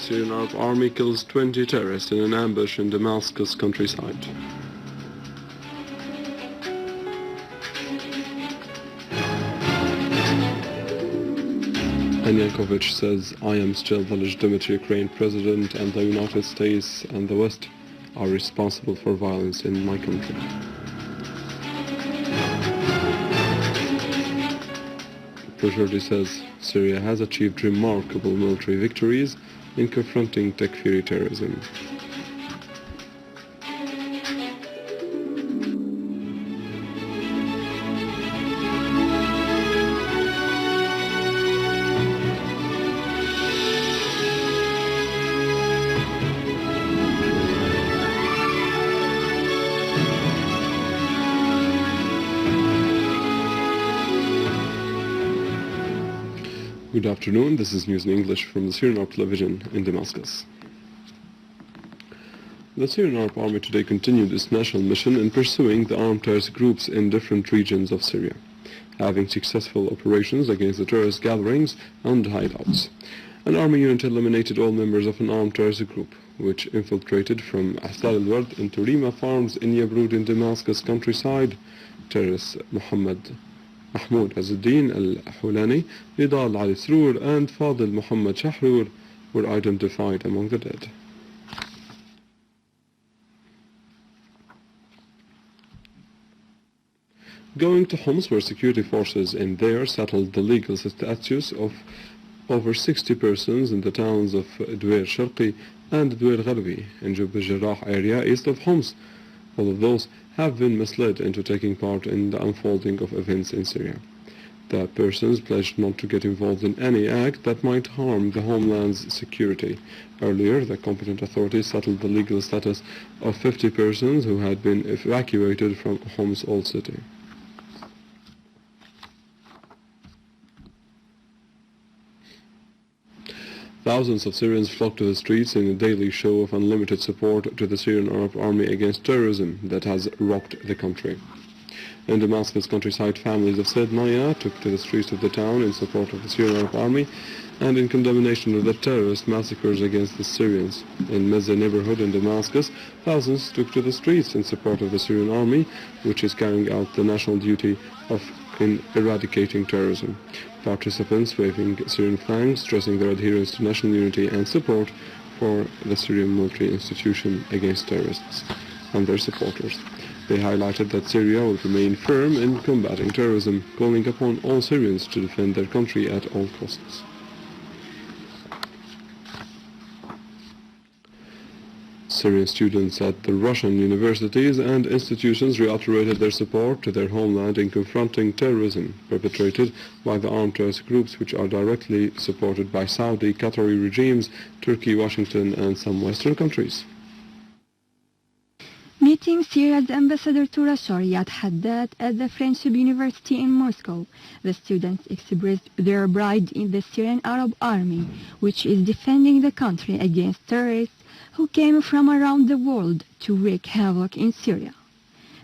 Syrian Arab army kills 20 terrorists in an ambush in Damascus countryside. Yankovic says, "I am still the legitimate Ukraine president, and the United States and the West are responsible for violence in my country." Pujordi says, "Syria has achieved remarkable military victories in confronting Takfiri terrorism." Good afternoon, this is news in English from the Syrian Arab television in Damascus. The Syrian Arab army today continued its national mission in pursuing the armed terrorist groups in different regions of Syria, having successful operations against the terrorist gatherings and hideouts. An army unit eliminated all members of an armed terrorist group, which infiltrated from Ahsar al-Ward into Rima farms in Yabroud in Damascus countryside. Terrorists Mahmoud Azzuddin al-Hulani, Nidal Ali Srour, and Fadil Muhammad Shahrour were identified among the dead. Going to Homs, where security forces in there settled the legal status of over 60 persons in the towns of Dwayr Sharqi and Dwayr Gharbi in Jub al-Jarrah area east of Homs. All of those have been misled into taking part in the unfolding of events in Syria. The persons pledged not to get involved in any act that might harm the homeland's security. Earlier, the competent authorities settled the legal status of 50 persons who had been evacuated from Homs old city. Thousands of Syrians flocked to the streets in a daily show of unlimited support to the Syrian Arab army against terrorism that has rocked the country. In Damascus countryside, families of Said Maya took to the streets of the town in support of the Syrian Arab army and in condemnation of the terrorist massacres against the Syrians. In Mezze neighborhood in Damascus, thousands took to the streets in support of the Syrian army, which is carrying out the national duty in eradicating terrorism. Participants waving Syrian flags, stressing their adherence to national unity and support for the Syrian military institution against terrorists and their supporters. They highlighted that Syria will remain firm in combating terrorism, calling upon all Syrians to defend their country at all costs. Syrian students at the Russian universities and institutions reiterated their support to their homeland in confronting terrorism perpetrated by the armed terrorist groups which are directly supported by Saudi, Qatari regimes, Turkey, Washington, and some Western countries. Meeting Syria's ambassador to Russia, Riyad Haddad, at the Friendship University in Moscow, the students expressed their pride in the Syrian Arab army, which is defending the country against terrorists who came from around the world to wreak havoc in Syria.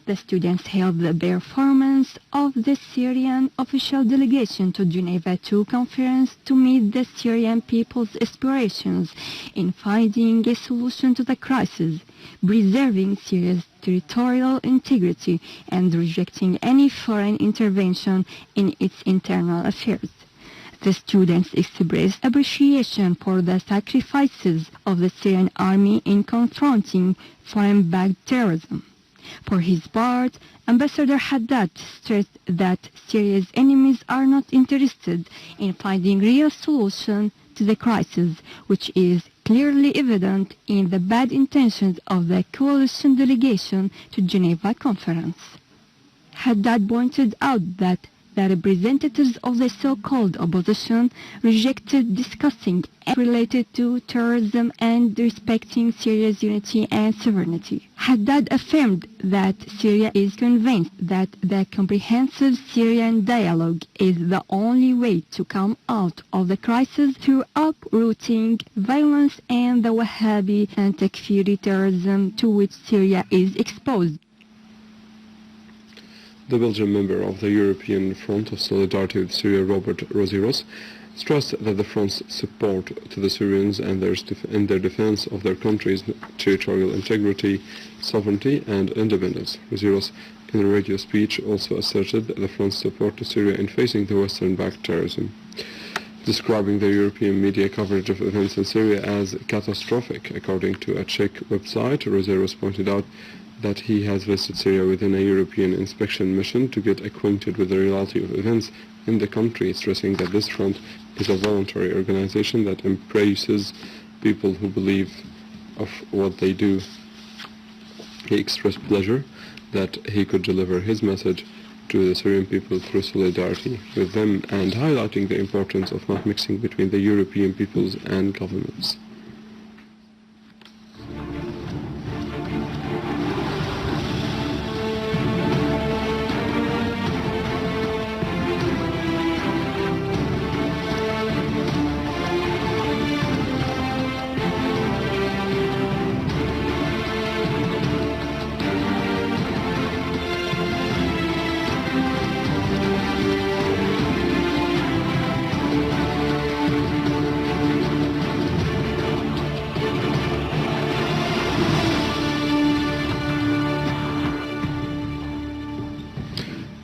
The students held the performance of the Syrian official delegation to Geneva II conference to meet the Syrian people's aspirations in finding a solution to the crisis, preserving Syria's territorial integrity and rejecting any foreign intervention in its internal affairs. The students expressed appreciation for the sacrifices of the Syrian army in confronting foreign-backed terrorism. For his part, Ambassador Haddad stressed that Syria's enemies are not interested in finding real solution to the crisis, which is clearly evident in the bad intentions of the coalition delegation to Geneva conference. Haddad pointed out that the representatives of the so-called opposition rejected discussing related to terrorism and respecting Syria's unity and sovereignty. Haddad affirmed that Syria is convinced that the comprehensive Syrian dialogue is the only way to come out of the crisis through uprooting violence and the Wahhabi and Takfiri terrorism to which Syria is exposed. The Belgian member of the European Front of Solidarity with Syria, Robert Rosiros, stressed that the front's support to the Syrians and in their defense of their country's territorial integrity, sovereignty and independence. Wazirov, in a radio speech, also asserted the front's support to Syria in facing the Western-backed terrorism. Describing the European media coverage of events in Syria as catastrophic, according to a Czech website, Wazirov pointed out that he has visited Syria within a European inspection mission to get acquainted with the reality of events in the country, stressing that this front is a voluntary organization that embraces people who believe of what they do. He expressed pleasure that he could deliver his message to the Syrian people through solidarity with them and highlighting the importance of not mixing between the European peoples and governments.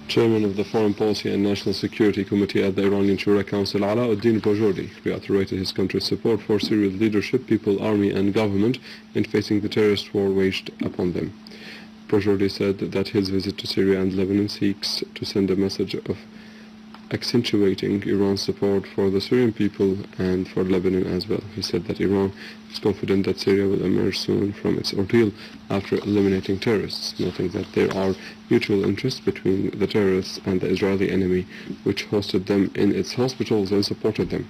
Chairman of the Foreign Policy and National Security Committee at the Iranian Shura Council, Alauddin Bajordi, reiterated his country's support for Syria's leadership, people, army and government in facing the terrorist war waged upon them. Bajordi said that his visit to Syria and Lebanon seeks to send a message of accentuating Iran's support for the Syrian people and for Lebanon as well. He said that Iran is confident that Syria will emerge soon from its ordeal after eliminating terrorists, noting that there are mutual interests between the terrorists and the Israeli enemy, which hosted them in its hospitals and supported them.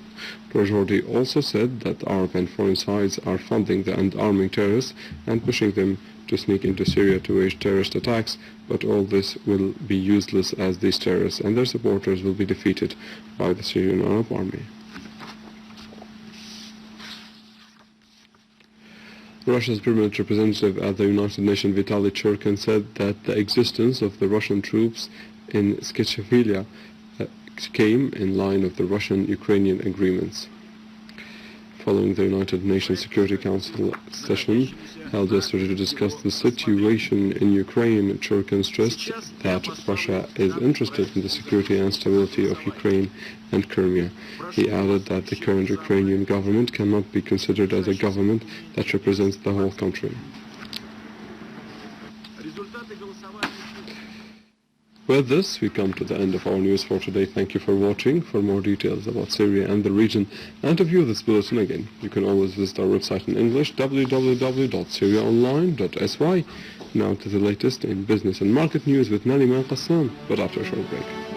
Bajordi also said that Arab and foreign sides are funding and arming terrorists and pushing them to sneak into Syria to wage terrorist attacks, but all this will be useless as these terrorists and their supporters will be defeated by the Syrian Arab army. Russia's permanent representative at the United Nations, Vitaly Churkin, said that the existence of the Russian troops in Skytchevelia came in line of the Russian-Ukrainian agreements. Following the United Nations Security Council session held yesterday to discuss the situation in Ukraine, Churkin stressed that Russia is interested in the security and stability of Ukraine and Crimea. He added that the current Ukrainian government cannot be considered as a government that represents the whole country. With this, we come to the end of our news for today. Thank you for watching. For more details about Syria and the region, and to view this bulletin again, you can always visit our website in English, www.syriaonline.sy. Now to the latest in business and market news with Naliman Qassam, but after a short break.